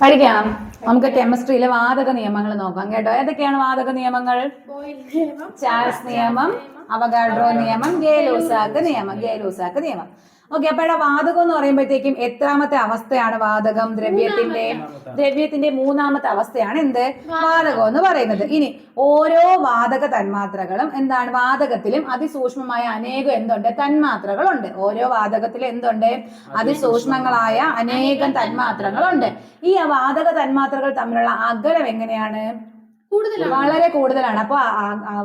പഠിക്കാം. നമുക്ക് കെമിസ്ട്രിയിലെ വാതക നിയമങ്ങൾ നോക്കാം കേട്ടോ. ഏതൊക്കെയാണ് വാതക നിയമങ്ങൾ? ചാൾസ് നിയമം, അവഗാഡ്രോ നിയമം, ഗേ-ലൂസാക്ക് നിയമം. ഓക്കെ, അപ്പൊ ഇവിടെ വാതകം എന്ന് പറയുമ്പോഴത്തേക്കും എത്രാമത്തെ അവസ്ഥയാണ് വാതകം? ദ്രവ്യത്തിന്റെ മൂന്നാമത്തെ അവസ്ഥയാണ് എന്ത്? വാതകം എന്ന് പറയുന്നത്. ഇനി ഓരോ വാതക തന്മാത്രകളും എന്താണ്? വാതകത്തിലും അതിസൂക്ഷ്മമായ അനേകം എന്തുണ്ട്? തന്മാത്രകളുണ്ട്. ഓരോ വാതകത്തിലും എന്തുണ്ട്? അതിസൂക്ഷ്മങ്ങളായ അനേകം തന്മാത്രകളുണ്ട്. ഈ വാതക തന്മാത്രകൾ തമ്മിലുള്ള അകലം എങ്ങനെയാണ്? വളരെ കൂടുതലാണ്. അപ്പൊ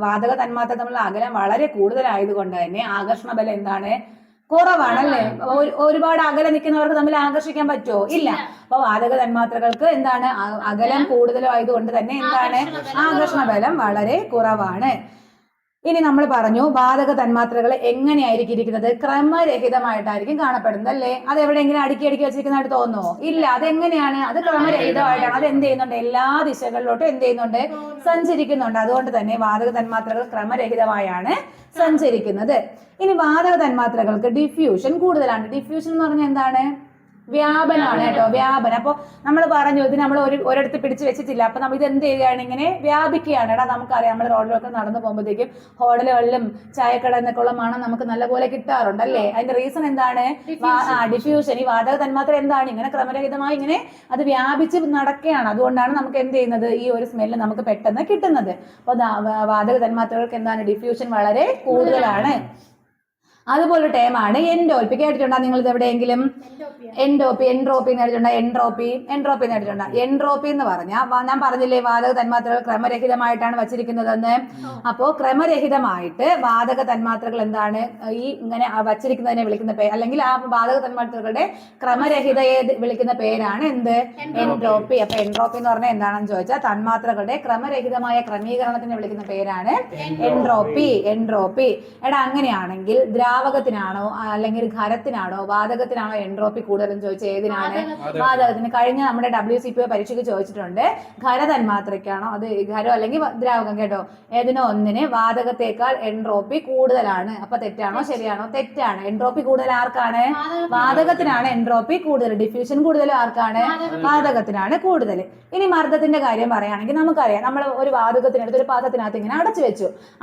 വാതക തന്മാത്ര തമ്മിലുള്ള അകലം വളരെ കൂടുതലായതുകൊണ്ട് തന്നെ ആകർഷണ ബലം എന്താണ്? കുറവാണല്ലേ? ഒരുപാട് അകലെ നിൽക്കുന്നവർക്ക് തമ്മിൽ ആകർഷിക്കാൻ പറ്റുമോ? ഇല്ല. അപ്പൊ വാതക തന്മാത്രകൾക്ക് എന്താണ്? അകലം കൂടുതലായതുകൊണ്ട് തന്നെ എന്താണ്? ആകർഷണ ബലം വളരെ കുറവാണ്. ഇനി നമ്മൾ പറഞ്ഞു വാതക തന്മാത്രകൾ എങ്ങനെയായിരിക്കും ഇരിക്കുന്നത്? ക്രമരഹിതമായിട്ടായിരിക്കും കാണപ്പെടുന്നത് അല്ലേ? അത് എവിടെയെങ്കിലും അടുക്കി വെച്ചിരിക്കുന്നതായിട്ട് തോന്നുമോ? ഇല്ല. അതെങ്ങനെയാണ്? അത് ക്രമരഹിതമായിട്ടാണ്. അത് എന്ത് ചെയ്യുന്നുണ്ട്? എല്ലാ ദിശകളിലോട്ടും എന്ത് ചെയ്യുന്നുണ്ട്? സഞ്ചരിക്കുന്നുണ്ട്. അതുകൊണ്ട് തന്നെ വാതക തന്മാത്രകൾ ക്രമരഹിതമായാണ് സഞ്ചരിക്കുന്നത്. ഇനി വാതക തന്മാത്രകൾക്ക് ഡിഫ്യൂഷൻ കൂടുതലാണ്. ഡിഫ്യൂഷൻ എന്ന് പറഞ്ഞാൽ എന്താണ്? വ്യാപനമാണ് കേട്ടോ, വ്യാപനം. അപ്പൊ നമ്മൾ പറഞ്ഞു ഇത് നമ്മൾ ഒരിടത്ത് പിടിച്ചു വെച്ചിട്ടില്ല, അപ്പൊ നമ്മൾ ഇത് എന്ത് ചെയ്യുകയാണ്? ഇങ്ങനെ വ്യാപിക്കുകയാണ്. എടാ നമുക്കറിയാം, നമ്മൾ റോഡിലൊക്കെ നടന്നു പോകുമ്പോഴത്തേക്കും ഹോട്ടലുകളിലും ചായക്കട എന്നൊക്കെയുള്ള മണം നമുക്ക് നല്ലപോലെ കിട്ടാറുണ്ട് അല്ലേ? അതിന്റെ റീസൺ എന്താണ്? ഡിഫ്യൂഷൻ. ഈ വാതക തന്മാത്ര എന്താണ്? ഇങ്ങനെ ക്രമരഹിതമായി ഇങ്ങനെ അത് വ്യാപിച്ച് നടക്കുകയാണ്. അതുകൊണ്ടാണ് നമുക്ക് എന്ത് ചെയ്യുന്നത്? ഈ ഒരു സ്മെല്ല് നമുക്ക് പെട്ടെന്ന് കിട്ടുന്നത്. അപ്പൊ വാതക തന്മാത്രകൾക്ക് എന്താണ്? ഡിഫ്യൂഷൻ വളരെ കൂടുതലാണ്. അതുപോലെ ടേമാണ് എൻഡോൽപ്പി. കേട്ടിട്ടുണ്ടോ നിങ്ങൾ ഇത് എവിടെയെങ്കിലും? എൻട്രോപ്പി നേടിയിട്ടുണ്ടോ? എൻട്രോപ്പി നേടിയിട്ടുണ്ടോ? എൻട്രോപ്പി എന്ന് പറഞ്ഞാൽ ഞാൻ പറഞ്ഞില്ലേ വാതക തന്മാത്രകൾ ക്രമരഹിതമായിട്ടാണ് വച്ചിരിക്കുന്നതെന്ന്. അപ്പോ ക്രമരഹിതമായിട്ട് വാതക തന്മാത്രകൾ എന്താണ് ഈ ഇങ്ങനെ വച്ചിരിക്കുന്നതിനെ വിളിക്കുന്ന പേര്, അല്ലെങ്കിൽ ആ വാതക തന്മാത്രകളുടെ ക്രമരഹിതയെ വിളിക്കുന്ന പേരാണ് എന്ത്? എൻട്രോപ്പി. അപ്പൊ എൻട്രോപ്പി എന്ന് പറഞ്ഞാൽ എന്താണെന്ന് ചോദിച്ചാൽ തന്മാത്രകളുടെ ക്രമരഹിതമായ ക്രമീകരണത്തിനെ വിളിക്കുന്ന പേരാണ് എൻട്രോപ്പി. എടാ അങ്ങനെയാണെങ്കിൽ ദ്രാവകത്തിനാണോ അല്ലെങ്കിൽ ഖരത്തിനാണോ വാതകത്തിനാണോ എൻട്രോപ്പി കൂടുതലും ചോദിച്ചാൽ ഏതിനാണ്? വാതകത്തിന്. കഴിഞ്ഞ നമ്മുടെ WCPO പരീക്ഷയ്ക്ക് ചോദിച്ചിട്ടുണ്ട്. ഖരതന്മാത്രയ്ക്കാണോ, അത് ഖരം അല്ലെങ്കിൽ ദ്രാവകം കേട്ടോ, ഏതിനോ ഒന്നിന് വാതകത്തേക്കാൾ എൻട്രോപ്പി കൂടുതലാണ്. അപ്പൊ തെറ്റാണോ ശരിയാണോ? തെറ്റാണ്. എൻട്രോപ്പി കൂടുതൽ ആർക്കാണ്? വാതകത്തിനാണ് എൻട്രോപ്പി കൂടുതൽ. ഡിഫ്യൂഷൻ കൂടുതൽ ആർക്കാണ്? വാതകത്തിനാണ് കൂടുതൽ. ഇനി മർദ്ദത്തിന്റെ കാര്യം പറയുകയാണെങ്കിൽ നമുക്കറിയാം, നമ്മൾ ഒരു വാതകത്തിനടുത്ത് ഒരു പാത്രത്തിനകത്ത് ഇങ്ങനെ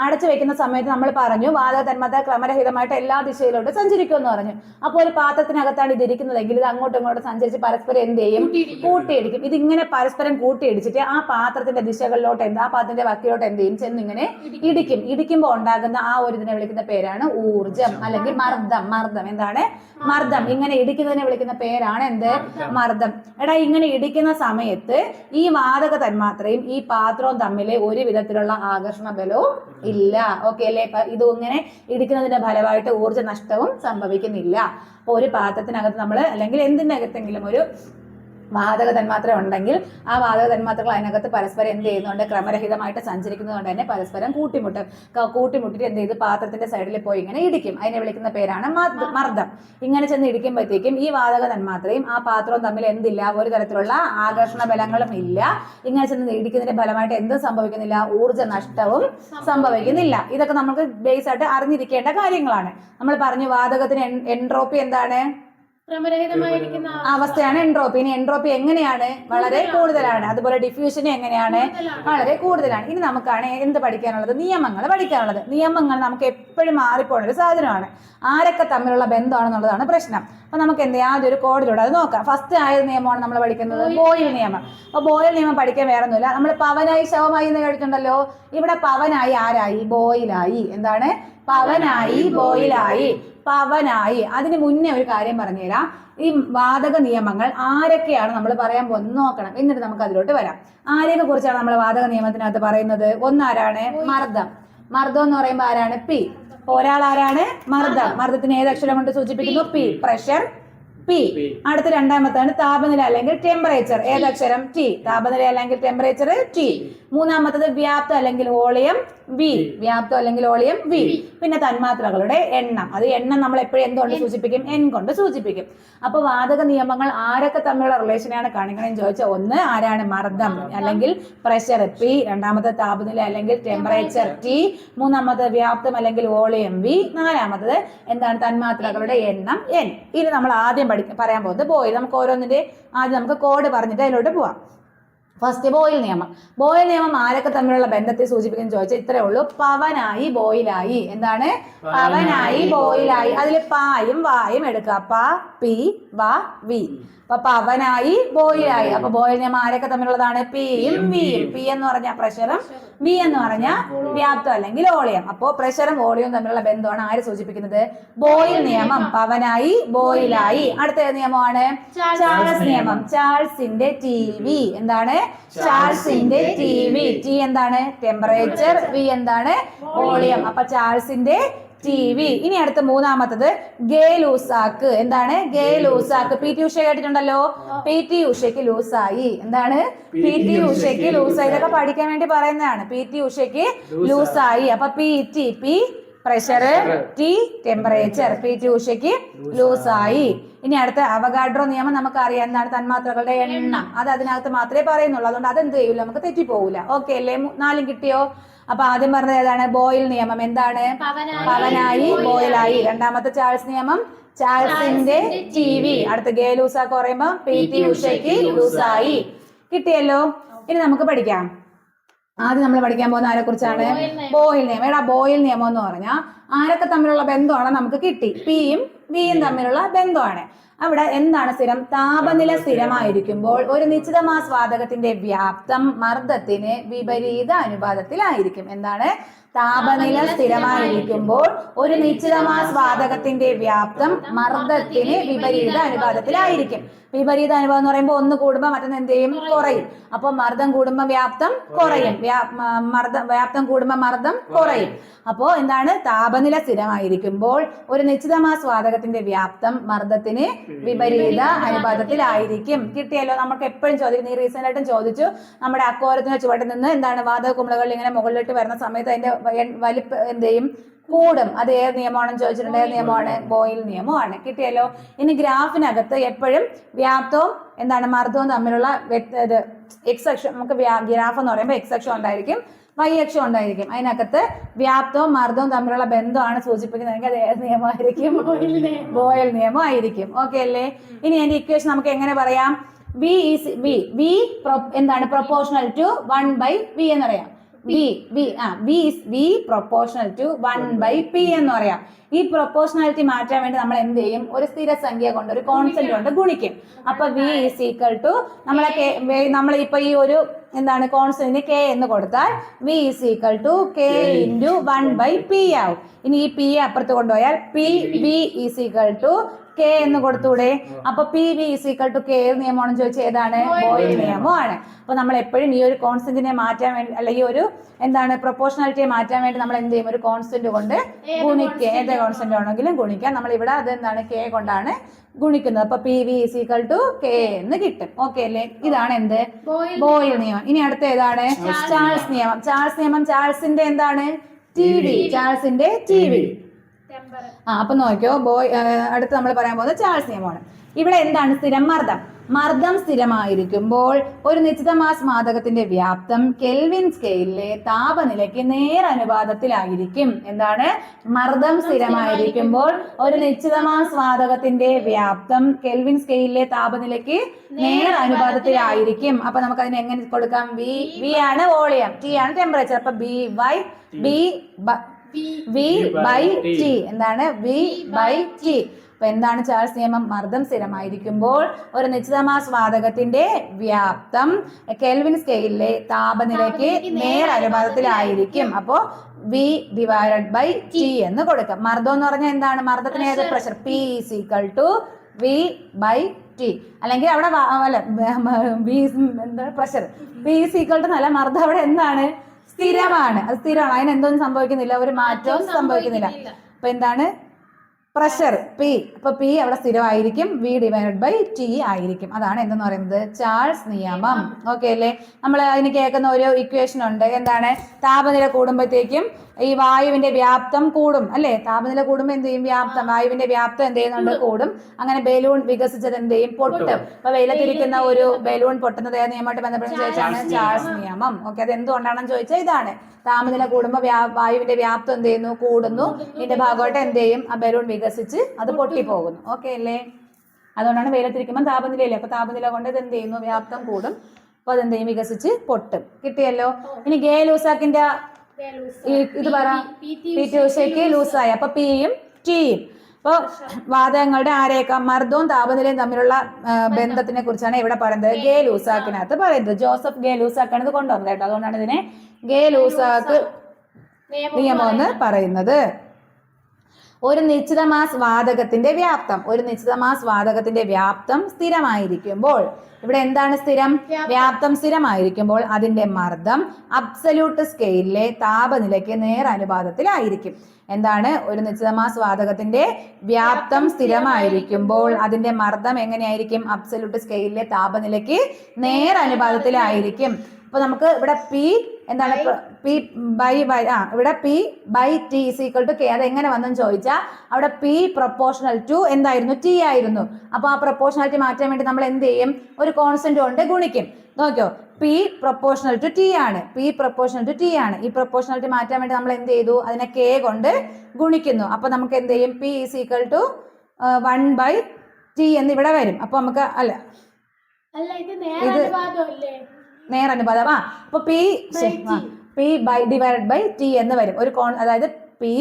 അടച്ചു വെക്കുന്ന സമയത്ത് നമ്മൾ പറഞ്ഞു വാതക തന്മാത്ര ക്രമരഹിതമായിട്ട് എല്ലാ ദിശയിലോട്ട് സഞ്ചരിക്കുമെന്ന് പറഞ്ഞു. അപ്പോൾ ഒരു പാത്രത്തിനകത്താണ് ഇതിരിക്കുന്നതെങ്കിൽ ഇത് അങ്ങോട്ടും ഇങ്ങോട്ടും സഞ്ചരിച്ച് പരസ്പരം എന്ത് ചെയ്യും? കൂട്ടിയിടിക്കും. ഇതിങ്ങനെ പരസ്പരം കൂട്ടിയിടിച്ചിട്ട് ആ പാത്രത്തിന്റെ ദിശകളിലോട്ട് ആ പാത്രത്തിന്റെ വക്കിലോട്ട് എന്ത് ചെയ്യും? ചെന്നിങ്ങനെ ഇടിക്കും. ഇടിക്കുമ്പോൾ ഉണ്ടാകുന്ന ആ ഒരു ഇതിനെ വിളിക്കുന്ന പേരാണ് ഊർജം അല്ലെങ്കിൽ മർദ്ദം. എന്താണ്? മർദ്ദം. ഇങ്ങനെ ഇടിക്കുന്നതിനെ വിളിക്കുന്ന പേരാണ് എന്ത്? മർദ്ദം. എടാ ഇങ്ങനെ ഇടിക്കുന്ന സമയത്ത് ഈ വാതക തന്മാത്രയും ഈ പാത്രവും തമ്മിൽ ഒരു വിധത്തിലുള്ള ആകർഷണ ബലവും ഇല്ല. ഓക്കെ അല്ലേ? ഇത് ഇങ്ങനെ ഇടിക്കുന്നതിന്റെ ഫലമായിട്ട് ഊർജ്ജ നഷ്ടവും സംഭവിക്കുന്നില്ല. അപ്പൊ ഒരു പാത്രത്തിനകത്ത് നമ്മൾ അല്ലെങ്കിൽ എന്തിനകത്തെങ്കിലും ഒരു വാതക തന്മാത്ര ഉണ്ടെങ്കിൽ ആ വാതക തന്മാത്രകൾ അതിനകത്ത് പരസ്പരം എന്ത് ചെയ്യുന്നുണ്ട്? ക്രമരഹിതമായിട്ട് സഞ്ചരിക്കുന്നതുകൊണ്ട് തന്നെ പരസ്പരം കൂട്ടിമുട്ടിട്ട് എന്ത് ചെയ്ത് പാത്രത്തിന്റെ സൈഡിൽ പോയി ഇങ്ങനെ ഇടിക്കും. അതിനെ വിളിക്കുന്ന പേരാണ് മർദ്ദം. ഇങ്ങനെ ചെന്ന് ഇടിക്കുമ്പോഴത്തേക്കും ഈ വാതക തന്മാത്രയും ആ പാത്രവും തമ്മിൽ എന്തില്ല? ഒരു തരത്തിലുള്ള ആകർഷണ ബലങ്ങളും ഇല്ല. ഇങ്ങനെ ചെന്ന് ഇടിക്കുന്നതിന്റെ ഫലമായിട്ട് എന്ത് സംഭവിക്കുന്നില്ല? ഊർജ്ജ നഷ്ടവും സംഭവിക്കുന്നില്ല. ഇതൊക്കെ നമുക്ക് ബേസ് ആയിട്ട് അറിഞ്ഞിരിക്കേണ്ട കാര്യങ്ങളാണ്. നമ്മൾ പറഞ്ഞു വാതകത്തിന് എൻട്രോപ്പി എന്താണ്? അവസ്ഥയാണ് എൻട്രോപ്പി. ഇനി എൻട്രോപ്പി എങ്ങനെയാണ്? വളരെ കൂടുതലാണ്. അതുപോലെ ഡിഫ്യൂഷൻ എങ്ങനെയാണ്? വളരെ കൂടുതലാണ്. ഇനി നമുക്കാണ് എന്ത് പഠിക്കാനുള്ളത്? നിയമങ്ങൾ പഠിക്കാനുള്ളത്. നിയമങ്ങൾ നമുക്ക് എപ്പോഴും മാറിപ്പോണ ഒരു സാധനമാണ്. ആരൊക്കെ തമ്മിലുള്ള ബന്ധമാണെന്നുള്ളതാണ് പ്രശ്നം. അപ്പൊ നമുക്ക് എന്ത് ആദ്യം ഒരു കോഡിലൂടെ അത് നോക്കാം. ഫസ്റ്റ് ആയ നിയമമാണ് നമ്മൾ പഠിക്കുന്നത്, ബോയിൽ നിയമം. അപ്പൊ ബോയിൽ നിയമം പഠിക്കാൻ വേറെ ഒന്നുമില്ല. നമ്മൾ പവനായി ശവമായി എന്ന് കേട്ടിട്ടുണ്ടല്ലോ. ഇവിടെ പവനായി ആരായി? ബോയിലായി. എന്താണ്? പവനായി. അതിന് മുന്നേ ഒരു കാര്യം പറഞ്ഞുതരാം. ഈ വാതക നിയമങ്ങൾ ആരൊക്കെയാണ് നമ്മൾ പറയാൻ പോകുന്നത് നോക്കണം. എന്നിട്ട് നമുക്ക് അതിലോട്ട് വരാം. ആരെയൊക്കെ കുറിച്ചാണ് നമ്മൾ വാതക നിയമത്തിനകത്ത് പറയുന്നത്? ഒന്നാരാണ്? മർദ്ദം എന്ന് പറയുമ്പോൾ ആരാണ്? P. ഒരാൾ ആരാണ്? മർദ്ദത്തിന് ഏതക്ഷരം കൊണ്ട് സൂചിപ്പിക്കുന്നു? P. Pressure P. അടുത്ത രണ്ടാമത്താണ് താപനില അല്ലെങ്കിൽ ടെമ്പറേച്ചർ. ഏതക്ഷരം? T. താപനില അല്ലെങ്കിൽ ടെമ്പറേച്ചർ T. മൂന്നാമത്തത് വ്യാപ്തം അല്ലെങ്കിൽ വോളിയം V. പിന്നെ തന്മാത്രകളുടെ എണ്ണം. അത് എണ്ണം നമ്മൾ എപ്പോഴും എന്തുകൊണ്ട് സൂചിപ്പിക്കും? N കൊണ്ട് സൂചിപ്പിക്കും. അപ്പൊ വാതക നിയമങ്ങൾ ആരൊക്കെ തമ്മിലുള്ള റിലേഷനാണ് കാണിക്കണമെന്ന് ചോദിച്ചാൽ ഒന്ന് ആരാണ്? മർദ്ദം അല്ലെങ്കിൽ പ്രഷർ P. രണ്ടാമത്തെ താപനില അല്ലെങ്കിൽ ടെമ്പറേച്ചർ T. മൂന്നാമത്തെ വ്യാപ്തം അല്ലെങ്കിൽ വോളിയം V. നാലാമത്തത് എന്താണ്? തന്മാത്രകളുടെ എണ്ണം N. ഇത് നമ്മൾ ആദ്യം പറയാൻ പോകുന്നത് ബോയിൽ. നമുക്ക് ഓരോന്നിന്റെ ആദ്യം നമുക്ക് കോഡ് പറഞ്ഞിട്ട് അതിലോട്ട് പോവാം. ഫസ്റ്റ് ബോയിൽ നിയമം. ബോയിൽ നിയമം ആരൊക്കെ തമ്മിലുള്ള ബന്ധത്തെ സൂചിപ്പിക്കുന്നു ചോദിച്ചാൽ ഇത്രേ ഉള്ളൂ. പവനായി ബോയിലായി. എന്താണ്? പവനായി ബോയിലായി. അതിൽ പായും വായും എടുക്കുക. പ, പി, വ, വി. അപ്പൊ പവനായി ബോയിലായി. അപ്പൊ ബോയിൽ നിയമം ആരൊക്കെ തമ്മിലുള്ളതാണ്? പിയും വിയും. പി എന്ന് പറഞ്ഞ പ്രഷറും വി എന്ന് പറഞ്ഞ വ്യാപ്തം അല്ലെങ്കിൽ വോളിയം. അപ്പോ പ്രഷറും വോളിയവും തമ്മിലുള്ള ബന്ധമാണ് ആര് സൂചിപ്പിക്കുന്നത്? ബോയിൽ നിയമം. പവനായി ബോയിലായി. അടുത്ത നിയമമാണ് ചാൾസ് നിയമം. ചാൾസിന്റെ ടി വി. എന്താണ്? ചാൾസിന്റെ ടി വി. ടി എന്താണ്? ടെമ്പറേച്ചർ. വി എന്താണ്? വോളിയം. അപ്പൊ ചാൾസിന്റെ ടി വി. ഇനി അടുത്ത മൂന്നാമത്തത് ഗേ-ലൂസാക്ക്. എന്താണ്? ഗേ-ലൂസാക്ക്. പി ടി ഉഷ കേട്ടിട്ടുണ്ടല്ലോ. പി ടി ഉഷയ്ക്ക് ലൂസായി. എന്താണ്? പി ടി ഉഷയ്ക്ക് ലൂസായി. ഇതൊക്കെ പഠിക്കാൻ വേണ്ടി പറയുന്നതാണ്. പി ടി ഉഷയ്ക്ക് ലൂസായി. അപ്പൊ P T, P pressure, T temperature. P T ഉഷയ്ക്ക് ലൂസായി. ഇനി അടുത്ത അവഗാഡ്രോ നിയമം നമുക്കറിയാം. എന്താണ്? തന്മാത്രകളുടെ എണ്ണം. അത് അതിനകത്ത് മാത്രമേ പറയുന്നുള്ളൂ. അതുകൊണ്ട് അതെന്ത് ചെയ്യൂല, നമുക്ക് തെറ്റിപ്പോകൂല. ഓക്കെ അല്ലേ? 4 കിട്ടിയോ? അപ്പൊ ആദ്യം പറഞ്ഞത് ഏതാണ്? ബോയിൽ നിയമം. എന്താണ്? പവനായി ബോയിലായി. രണ്ടാമത്തെ ചാൾസ് നിയമം ചാൾസിന്റെ ടി വി. അടുത്ത ഗേ-ലൂസാക്ക് പറയുമ്പോ പി ടി ഉഷയ്ക്ക് ലൂസായി. കിട്ടിയല്ലോ. ഇനി നമുക്ക് പഠിക്കാം. ആദ്യം നമ്മൾ പഠിക്കാൻ പോകുന്ന ആരെ കുറിച്ചാണ്? ബോയിൽ നിയമം. എടാ ബോയിൽ നിയമം എന്ന് പറഞ്ഞാൽ ആരൊക്കെ തമ്മിലുള്ള ബന്ധമാണ് നമുക്ക് കിട്ടി. പിയും വിയും തമ്മിലുള്ള ബന്ധമാണ്. അവിടെ എന്താണ് സ്ഥിരം? താപനില സ്ഥിരമായിരിക്കുമ്പോൾ ഒരു നിശ്ചിത മാസ് വാതകത്തിന്റെ വ്യാപ്തം മർദ്ദത്തിന് വിപരീത അനുപാതത്തിലായിരിക്കും. എന്താണ്? താപനില സ്ഥിരമായിരിക്കുമ്പോൾ ഒരു നിശ്ചിത മാസ് വാതകത്തിന്റെ വ്യാപ്തം മർദ്ദത്തിന് വിപരീത അനുപാതത്തിലായിരിക്കും. വിപരീത അനുപാതം എന്ന് പറയുമ്പോൾ ഒന്ന് കൂടുമ്പോൾ മറ്റൊന്ന് എന്ത് ചെയ്യും? കുറയും. അപ്പൊ മർദ്ദം കൂടുമ്പോൾ വ്യാപ്തം കുറയും. വ്യാപ്തം കൂടുമ്പോൾ മർദ്ദം കുറയും. അപ്പോ എന്താണ്? താപനില സ്ഥിരമായിരിക്കുമ്പോൾ ഒരു നിശ്ചിത മാസ് വാതകത്തിന്റെ വ്യാപ്തം മർദ്ദത്തിന് വിപരീത അനുപാതത്തിലായിരിക്കും. കിട്ടിയല്ലോ. നമുക്ക് എപ്പോഴും ചോദിക്കും, നീ റീസെന്റ് ആയിട്ടും ചോദിച്ചു, നമ്മുടെ അക്കോരത്തിന്റെ ചുവട്ടിൽ നിന്ന് എന്താണ് വാതക കുമിളകൾ ഇങ്ങനെ മുകളിലോട്ട് വരുന്ന സമയത്ത് അതിന്റെ വലിപ്പം എന്ത് ചെയ്യും? കൂടും. അത് ഏത് നിയമമാണെന്ന് ചോദിച്ചിട്ടുണ്ട്. ഏത് നിയമമാണ്? ബോയിൽ നിയമമാണ്. കിട്ടിയല്ലോ. ഇനി ഗ്രാഫിനകത്ത് എപ്പോഴും വ്യാപ്തവും എന്താണ് മർദ്ദവും തമ്മിലുള്ള എക്സ് അക്ഷം, നമുക്ക് ഗ്രാഫ് എന്ന് പറയുമ്പോൾ എക്സ് അക്ഷം ഉണ്ടായിരിക്കും, വൈ അക്ഷം ഉണ്ടായിരിക്കും. അതിനകത്ത് വ്യാപ്തവും മർദ്ദവും തമ്മിലുള്ള ബന്ധമാണ് സൂചിപ്പിക്കുന്നതെങ്കിൽ അത് ഏത് നിയമമായിരിക്കും? ബോയിൽ നിയമം ആയിരിക്കും. ഓക്കെ അല്ലേ? ഇനി അതിന്റെ ഇക്വേഷൻ നമുക്ക് എങ്ങനെ പറയാം? വി എന്താണ്? പ്രൊപ്പോർഷണൽ ടു 1/v എന്നറിയാം. V പ്രൊപ്പോർഷണൽ ടു 1/p എന്ന് പറയാം. ഈ പ്രൊപ്പോർഷണാലിറ്റി മാറ്റാൻ വേണ്ടി നമ്മൾ എന്ത് ചെയ്യും? ഒരു സ്ഥിര സംഖ്യ കൊണ്ട്, ഒരു കോൺസ്റ്റന്റ് കൊണ്ട് ഗുണിക്കും. അപ്പൊ V ഈസ് ഈക്വൽ ടു നമ്മളിപ്പോ ഈ ഒരു എന്താണ് കോൺസ്റ്റന്റിന് k എന്ന് കൊടുത്താൽ V is equal to k into 1/p ആവും. ഇനി ഈ p അപ്പുറത്ത് കൊണ്ടുപോയാൽ V is equal to k എന്ന് കൊടുത്തൂടെ? അപ്പൊ PV is equal to k നിയമമാണെന്ന് ചോദിച്ചാൽ ഏതാണ്? ബോയിൽ നിയമമാണ്. അപ്പൊ നമ്മൾ എപ്പോഴും ഈ ഒരു കോൺസ്റ്റന്റിനെ മാറ്റാൻ വേണ്ടി, അല്ലെങ്കിൽ ഒരു എന്താണ് പ്രൊപ്പോർഷണാലിറ്റിയെ മാറ്റാൻ വേണ്ടി നമ്മൾ എന്ത് ചെയ്യും? ഒരു കോൺസ്റ്റന്റ് കൊണ്ട് ഗുണിക്കുക. ഏത് കോൺസ്റ്റന്റ് ആണെങ്കിലും ഗുണിക്കാം. നമ്മൾ ഇവിടെ അത് എന്താണ്? k കൊണ്ടാണ് ഗുണിക്കുന്നത്. അപ്പൊ PV is equal to k എന്ന് കിട്ടും. ഓക്കെ അല്ലേ? ഇതാണ് എന്ത്? ബോയിൽ നിയമം. ഇനി അടുത്ത ഏതാണ്? ചാൾസ് നിയമം. ചാൾസ് നിയമം ചാൾസിന്റെ എന്താണ്? T V. ചാൾസിന്റെ ടി വി. അപ്പൊ നോക്കിയോ, അടുത്ത് നമ്മൾ പറയാൻ പോകുന്നത് ചാൾസ് നിയമമാണ്. ഇവിടെ എന്താണ്? സ്ഥിരം മർദ്ദം. മർദ്ദം സ്ഥിരമായിരിക്കുമ്പോൾ ഒരു നിശ്ചിത മാസ് വാതകത്തിന്റെ വ്യാപ്തം കെൽവിൻ സ്കെയിലിലെ താപനിലയ്ക്ക് നേരനുപാതത്തിലായിരിക്കും. എന്താണ്? മർദ്ദം സ്ഥിരമായിരിക്കുമ്പോൾ ഒരു നിശ്ചിത മാസ് വാതകത്തിന്റെ വ്യാപ്തം കെൽവിൻ സ്കെയിലിലെ താപനിലയ്ക്ക് നേരനുപാതത്തിലായിരിക്കും. അപ്പൊ നമുക്ക് അതിന് എങ്ങനെ കൊടുക്കാം? വി ആണ് വോളിയം, ടി ആണ് ടെമ്പറേച്ചർ. അപ്പൊ V/T. എന്താണ്? V/T. അപ്പൊ എന്താണ് ചാൾസ് നിയമം? മർദ്ദം സ്ഥിരമായിരിക്കുമ്പോൾ ഒരു നിശ്ചിത മാസ് വാതകത്തിന്റെ വ്യാപ്തം കെൽവിൻ സ്കെയിലിലെ താപനിലയ്ക്ക് നേരനുപാതത്തിലായിരിക്കും. അപ്പോ V/T എന്ന് കൊടുക്കാം. മർദ്ദം എന്ന് പറഞ്ഞാൽ എന്താണ്? മർദ്ദത്തിന് ഏത്? Pressure. P is equal to V/T. അല്ലെങ്കിൽ അവിടെ എന്താണ്? Pressure. P is equal to നല്ല മർദ്ദം അവിടെ എന്താണ്? സ്ഥിരമാണ്. അത് സ്ഥിരമാണ്. അതിന് എന്തൊന്നും സംഭവിക്കുന്നില്ല, ഒരു മാറ്റവും സംഭവിക്കുന്നില്ല. അപ്പൊ എന്താണ്? Pressure P. അപ്പൊ P അവിടെ സ്ഥിരമായിരിക്കും. V/T ആയിരിക്കും. അതാണ് എന്തെന്ന് പറയുന്നത്? ചാൾസ് നിയമം. ഓക്കെ അല്ലേ? നമ്മൾ അതിന് കേൾക്കുന്ന ഒരു ഇക്വേഷൻ ഉണ്ട്. എന്താണ്? താപനില കൂടുമ്പോഴത്തേക്കും ഈ വായുവിന്റെ വ്യാപ്തം കൂടും അല്ലെ? താപനില കൂടുമ്പോൾ എന്ത് ചെയ്യും? വായുവിന്റെ വ്യാപ്തം എന്ത് ചെയ്യുന്നുണ്ട്? കൂടും. അങ്ങനെ ബലൂൺ വികസിച്ചത് എന്ത് ചെയ്യും? പൊട്ടും. അപ്പൊ വെയിലത്തിരിക്കുന്ന ഒരു ബലൂൺ പൊട്ടുന്നത് ഏത് നിയമമായിട്ട് ബന്ധപ്പെടുന്ന ചോദിച്ചാണ്? ചാൾസ് നിയമം. ഓക്കെ, അത് എന്തുകൊണ്ടാണെന്ന് ചോദിച്ചാൽ ഇതാണ്. താപനില കൂടുമ്പോൾ വായുവിന്റെ വ്യാപ്തം എന്ത് ചെയ്യുന്നു? കൂടുന്നു. ഇതിന്റെ ഭാഗമായിട്ട് എന്ത് ചെയ്യും? ആ ബലൂൺ വികസിച്ച് അത് പൊട്ടിപ്പോകുന്നു. ഓക്കെ അല്ലേ? അതുകൊണ്ടാണ് വെയിലത്തിരിക്കുമ്പോൾ താപനിലയില്ല. അപ്പൊ താപനില കൊണ്ട് ഇത് എന്ത് ചെയ്യുന്നു, വ്യാപ്തം കൂടും. അപ്പൊ അതെന്ത് ചെയ്യും, വികസിച്ച് പൊട്ടും. കിട്ടിയല്ലോ. ഇനി ഗേ ലൂസാക്കിന്റെ ഇത് പറ. പി ടി ഉഷയ്ക്ക് ലൂസായി. അപ്പൊ പിയും ടിയും. അപ്പോൾ വാതകങ്ങളുടെ ആരേക്കാം മർദ്ദവും താപനിലയും തമ്മിലുള്ള ബന്ധത്തിനെ കുറിച്ചാണ് ഇവിടെ പറയുന്നത് ഗേ ലൂസാക്കിനകത്ത് പറയുന്നത്. ജോസഫ് ഗേ ലൂസാക്കാണ് ഇത് കൊണ്ടുവന്നത് കേട്ടോ. അതുകൊണ്ടാണ് ഇതിനെ ഗേ ലൂസാക്ക് നിയമം എന്ന് പറയുന്നത്. ഒരു നിശ്ചിത മാസ് വാതകത്തിന്റെ വ്യാപ്തം സ്ഥിരമായിരിക്കുമ്പോൾ, ഇവിടെ എന്താണ് സ്ഥിരം? വ്യാപ്തം സ്ഥിരമായിരിക്കുമ്പോൾ അതിന്റെ മർദ്ദം അബ്സല്യൂട്ട് സ്കെയിലിലെ താപനിലയ്ക്ക് നേരനുപാതത്തിലായിരിക്കും. എന്താണ്? ഒരു നിശ്ചിത മാസ് വാതകത്തിന്റെ വ്യാപ്തം സ്ഥിരമായിരിക്കുമ്പോൾ അതിന്റെ മർദ്ദം എങ്ങനെയായിരിക്കും? അബ്സല്യൂട്ട് സ്കെയിലിലെ താപനിലയ്ക്ക് നേരനുപാതത്തിലായിരിക്കും. അപ്പൊ നമുക്ക് ഇവിടെ പി എന്താണ്? പി ബൈ ഇവിടെ P by T is equal to K. അത് എങ്ങനെ വന്നെന്ന് ചോദിച്ചാൽ അവിടെ പി പ്രൊപ്പോർഷണൽ ടു എന്തായിരുന്നു? ടി ആയിരുന്നു. അപ്പൊ ആ പ്രൊപ്പോർഷണാലിറ്റി മാറ്റാൻ വേണ്ടി നമ്മൾ എന്ത് ചെയ്യും? ഒരു കോൺസ്റ്റന്റ് കൊണ്ട് ഗുണിക്കും. നോക്കിയോ, പി പ്രൊപ്പോർഷണൽ ടു ടി ആണ്. ഈ പ്രൊപ്പോർഷണാലിറ്റി മാറ്റാൻ വേണ്ടി നമ്മൾ എന്ത് ചെയ്തു? അതിനെ കെ കൊണ്ട് ഗുണിക്കുന്നു. അപ്പൊ നമുക്ക് എന്ത് ചെയ്യും? P is equal to 1/t എന്ന് ഇവിടെ വരും. അപ്പൊ നമുക്ക് നേരനുപാതം. അപ്പൊ P by divide by T എന്ന് വരും. അതായത് പി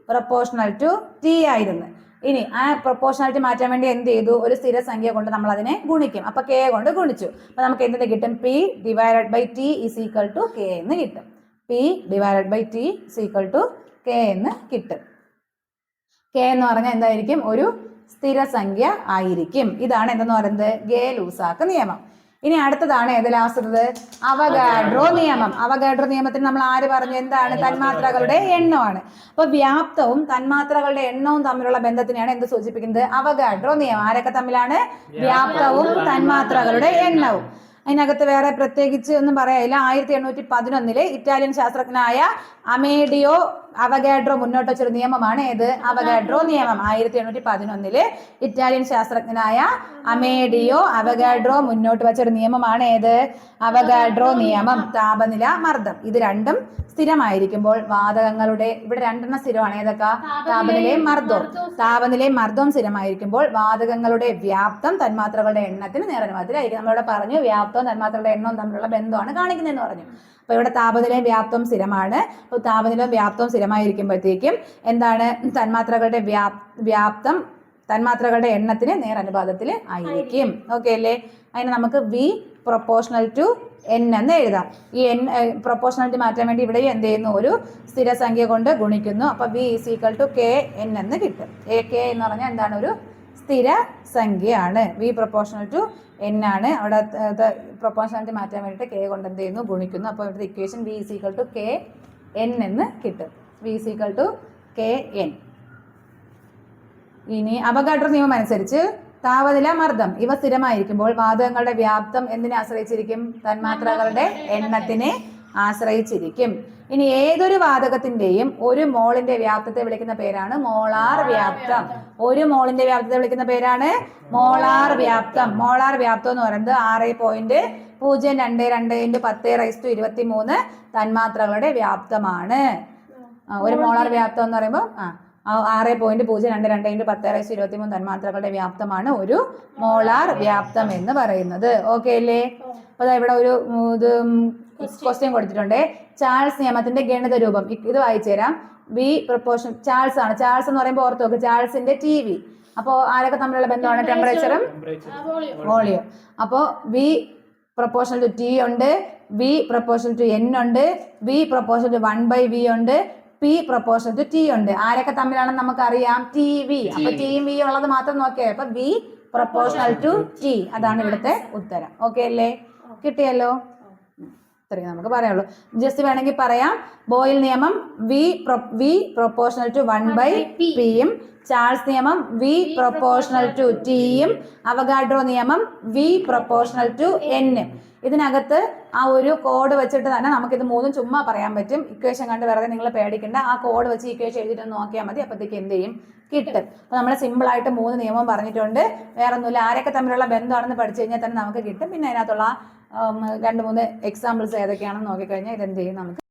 പ്രൊപ്പോർഷണൽ ടു ടി ആയിരുന്നു. ഇനി ആ പ്രൊപ്പോർഷണാലിറ്റി മാറ്റാൻ വേണ്ടി എന്ത് ചെയ്തു? ഒരു സ്ഥിരസംഖ്യ കൊണ്ട് നമ്മൾ അതിനെ ഗുണിക്കും. അപ്പൊ കെ കൊണ്ട് ഗുണിച്ചു. അപ്പൊ നമുക്ക് എന്ത് കിട്ടും? P divide by T is equal to K എന്ന് കിട്ടും. P divide by T is equal to K എന്ന് കിട്ടും. കെ എന്ന് പറഞ്ഞാൽ എന്തായിരിക്കും? ഒരു സ്ഥിരസംഖ്യ ആയിരിക്കും. ഇതാണ് എന്തെന്ന് പറയുന്നത്? ഗേ ലൂസാക്ക് നിയമം. ഇനി അടുത്തതാണ് ലാസ്റ്റത് അവഗാഡ്രോ നിയമം. അവഗാഡ്രോ നിയമത്തിന് നമ്മൾ ആര് പറഞ്ഞു? എന്താണ്? തന്മാത്രകളുടെ എണ്ണമാണ്. അപ്പൊ വ്യാപ്തവും തന്മാത്രകളുടെ എണ്ണവും തമ്മിലുള്ള ബന്ധത്തിനെയാണ് എന്ത് സൂചിപ്പിക്കുന്നത്? അവഗാഡ്രോ നിയമം. ആരൊക്കെ തമ്മിലാണ്? വ്യാപ്തവും തന്മാത്രകളുടെ എണ്ണവും. അതിനകത്ത് വേറെ പ്രത്യേകിച്ച് ഒന്നും പറയാനില്ല. 1811 ഇറ്റാലിയൻ ശാസ്ത്രജ്ഞനായ അമേഡിയോ അവഗാഡ്രോ മുന്നോട്ട് വെച്ചൊരു നിയമമാണ് ഏത്? അവഗാഡ്രോ നിയമം. 1811 ഇറ്റാലിയൻ ശാസ്ത്രജ്ഞനായ അമേഡിയോ അവഗാഡ്രോ മുന്നോട്ട് വെച്ചൊരു നിയമമാണ് ഏത്? അവഗാഡ്രോ നിയമം. താപനില, മർദ്ദം ഇത് രണ്ടും സ്ഥിരമായിരിക്കുമ്പോൾ വാതകങ്ങളുടെ, ഇവിടെ രണ്ടെണ്ണം സ്ഥിരമാണ്. ഏതൊക്കെ? താപനിലയും മർദ്ദവും സ്ഥിരമായിരിക്കുമ്പോൾ വാതകങ്ങളുടെ വ്യാപ്തം തന്മാത്രകളുടെ എണ്ണത്തിന് നേരനുപാതത്തിലായിരിക്കും. നമ്മളിവിടെ പറഞ്ഞു വ്യാപ്തവും തന്മാത്രകളുടെ എണ്ണവും തമ്മിലുള്ള ബന്ധമാണ് കാണിക്കുന്നതെന്ന് പറഞ്ഞു. അപ്പൊ ഇവിടെ താപനിലയും വ്യാപ്തവും സ്ഥിരമാണ്. അപ്പോൾ താപനിലയും വ്യാപ്തവും സ്ഥിരമായിരിക്കുമ്പോഴത്തേക്കും എന്താണ്? തന്മാത്രകളുടെ വ്യാപ്തം തന്മാത്രകളുടെ എണ്ണത്തിന് നേരനുപാതത്തിൽ ആയിരിക്കും. ഓക്കെ അല്ലേ? അതിന് നമുക്ക് വി പ്രൊപ്പോർഷണൽ ടു എൻ എന്ന് എഴുതാം. ഈ എൻ പ്രൊപ്പോർഷണാലിറ്റി മാറ്റാൻ വേണ്ടി ഇവിടെ എന്ത് ചെയ്യുന്നു? ഒരു സ്ഥിരസംഖ്യ കൊണ്ട് ഗുണിക്കുന്നു. അപ്പൊ V is equal to K N എന്ന് കിട്ടും. കെ എന്ന് പറഞ്ഞാൽ എന്താണ്? ഒരു സ്ഥിര സംഖ്യയാണ്. വി പ്രൊപ്പോർഷണൽ ടു എൻ ആണ്. അവിടെ പ്രൊപ്പോർഷണാലിറ്റി മാറ്റാൻ വേണ്ടിയിട്ട് കെ കൊണ്ട് എന്ത് ചെയ്യുന്നു? ഗുണിക്കുന്നു. അപ്പോൾ ഇവിടുത്തെ equation V is equal to K N എന്ന് കിട്ടും. V is equal to K N. ഇനി അവഗാഡ്രോ നിയമം അനുസരിച്ച് താപനില, മർദ്ദം ഇവ സ്ഥിരമായിരിക്കുമ്പോൾ വാതകങ്ങളുടെ വ്യാപ്തം എന്തിനെ ആശ്രയിച്ചിരിക്കും? തന്മാത്രകളുടെ എണ്ണത്തിനെ ആശ്രയിച്ചിരിക്കും. ഇനി ഏതൊരു വാതകത്തിന്റെയും ഒരു മോളിന്റെ വ്യാപ്തത്തെ വിളിക്കുന്ന പേരാണ് മോളാർ വ്യാപ്തം. ഒരു മോളിന്റെ വ്യാപ്തത്തെ വിളിക്കുന്ന പേരാണ് മോളാർ വ്യാപ്തം. മോളാർ വ്യാപ്തം എന്ന് പറയുന്നത് 6.022 × 10⁻23 തന്മാത്രകളുടെ വ്യാപ്തമാണ്. ഒരു മോളാർ വ്യാപ്തം എന്ന് പറയുമ്പോൾ 6.022 × 10⁻23 തന്മാത്രകളുടെ വ്യാപ്തമാണ് ഒരു മോളാർ വ്യാപ്തം എന്ന് പറയുന്നത്. ഓക്കെ അല്ലേ? അപ്പൊ ഇവിടെ ഒരു ക്വസ്റ്റ്യൻ കൊടുത്തിട്ടുണ്ട്. ചാൾസ് നിയമത്തിന്റെ ഗണിത രൂപം ഇത് വായിച്ചു തരാം. വി പ്രൊപ്പോർഷൻ ചാൾസ് ആണ്. ചാൾസ് എന്ന് പറയുമ്പോൾ ഓർത്ത് നോക്ക്, ചാൾസിന്റെ ടി വി. അപ്പോൾ ആരൊക്കെ തമ്മിലുള്ള ബന്ധമാണ്? ടെമ്പറേച്ചറും വോളിയം. അപ്പോൾ വി പ്രൊപ്പോർഷണൽ ടു ടി ഉണ്ട്, വി പ്രൊപ്പോർഷണൽ ടു എൻ ഉണ്ട്, വി പ്രൊപ്പോർഷണൽ ടു 1/v ഉണ്ട്, പി പ്രൊപ്പോർഷണൽ ടു ടി ഉണ്ട്. ആരൊക്കെ തമ്മിലാണെന്ന് നമുക്കറിയാം? T V. അപ്പൊ ടിയും വി ഉള്ളത് മാത്രം നോക്കിയാൽ അപ്പൊ വി പ്രൊപ്പോർഷണൽ ടു ടി. അതാണ് ഇവിടുത്തെ ഉത്തരം. ഓക്കെ അല്ലേ? കിട്ടിയല്ലോ? ഇത്രയും നമുക്ക് പറയാനുള്ളൂ. ജസ്റ്റ് വേണമെങ്കിൽ പറയാം. ബോയിൽ നിയമം വി പ്രൊപ്പോർഷണൽ ടു 1/pയും, ചാൾസ് നിയമം വി പ്രൊപ്പോർഷണൽ ടു ടിയും, അവഗാഡ്രോ നിയമം വി പ്രൊപ്പോർഷണൽ ടു എന്നും. ഇതിനകത്ത് ആ ഒരു കോഡ് വെച്ചിട്ട് തന്നെ നമുക്കിത് മൂന്നും ചുമ്മാ പറയാൻ പറ്റും. ഇക്വേഷൻ കണ്ട് വെറുതെ നിങ്ങൾ പേടിക്കണ്ട. ആ കോഡ് വെച്ച് ഇക്വേഷൻ എഴുതിയിട്ട് നോക്കിയാൽ മതി. അപ്പോഴത്തേക്ക് എന്ത് ചെയ്യും? കിട്ടും. അപ്പോൾ നമ്മൾ സിമ്പിളായിട്ട് 3 നിയമം പറഞ്ഞിട്ടുണ്ട്. വേറെ ഒന്നുമില്ല. ആരൊക്കെ തമ്മിലുള്ള ബന്ധമാണെന്ന് പഠിച്ചു കഴിഞ്ഞാൽ തന്നെ നമുക്ക് കിട്ടും. പിന്നെ അതിനകത്തുള്ള 2-3 എക്സാമ്പിൾസ് ഏതൊക്കെയാണെന്ന് നോക്കിക്കഴിഞ്ഞാൽ ഇതെന്ത് ചെയ്യും? നമുക്ക്